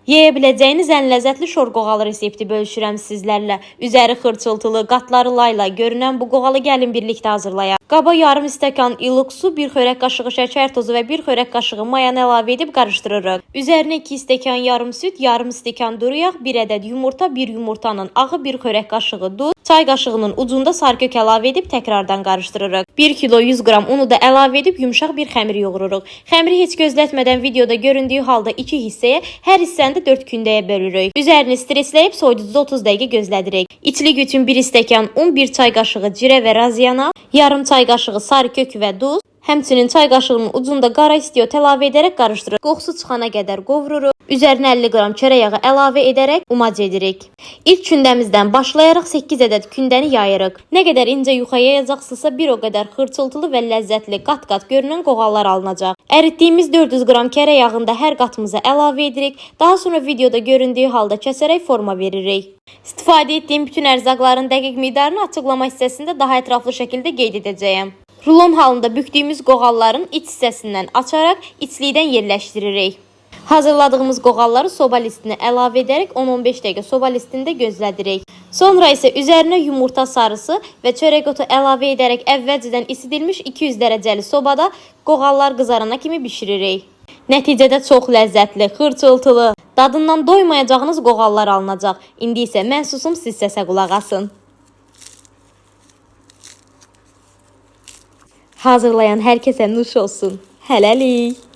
Yeyə biləcəyiniz ən ləzzətli şor qoğalı resepti bölüşürəm sizlərlə. Üzəri xırçıltılı, qatları layla görünən bu qoğalı gəlin birlikdə hazırlayaq. Qaba yarım stəkan ilıq su, 1 xörək qaşığı şəkər tozu və 1 xörək qaşığı mayanı əlavə edib qarışdırırıq. Üzərinə 2 stəkan yarım süd, yarım stəkan duru yağ, 1 ədəd yumurta, 1 yumurtanın ağı, 1 xörək qaşığı duz, çay qaşığının ucunda sarı kök əlavə edib təkrardan qarışdırırıq. 1 kilo 100 qram unu da əlavə edib yumşaq bir xəmir yoğururuq. Xəmiri heç gözlətmədən videoda göründüyü halda 2 hissəyə, hər hissəni də 4 kündəyə bölürük. Üzerini stresləyib soyuducuda 30 dəqiqə gözlədirik. İçlik üçün 1 stəkan un, 1 çay qaşığı cirə və raziyana, yarım çay qaşığı sarı kök və duz, həmçinin çay qaşığının ucunda qara istiot əlavə edərək qarışdırırıq. Qoxusu çıxana qədər qovururuq. Üzərinə 50 qram çörək yağı əlavə edərək umac edirik. İlk kündəmizdən başlayaraq 8 ədəd kündəni yayırıq. Nə qədər incə yuxa yayacaqsınızsa bir o qədər xırçıltılı və ləzzətli qat-qat görünən qoğallar alınacaq. Əritdiyimiz 400 qram kərə yağını da hər qatımıza əlavə edirik. Daha sonra videoda göründüyü halda kəsərək forma veririk. İstifadə etdiyim bütün ərzaqların dəqiq miqdarını açıqlama hissəsində daha ətraflı şəkildə qeyd edəcəyəm. Rulon halında bükdüyümüz qoğalların iç hissəsindən açaraq içlikdən yerləşdiririk. Hazırladığımız qoğalları soba listinə əlavə edərək 10-15 dəqiqə soba listində gözlədirik. Sonra isə üzərinə yumurta sarısı və çörək otu əlavə edərək əvvəlcədən isidilmiş 200 dərəcəli sobada qoğallar qızarana kimi bişiririk. Nəticədə çox ləzzətli, xırçıltılı, dadından doymayacağınız qoğallar alınacaq. İndi isə mən susum, siz səsə qulaq asın. Hazırlayan hər kəsə nuş olsun. Hələlik.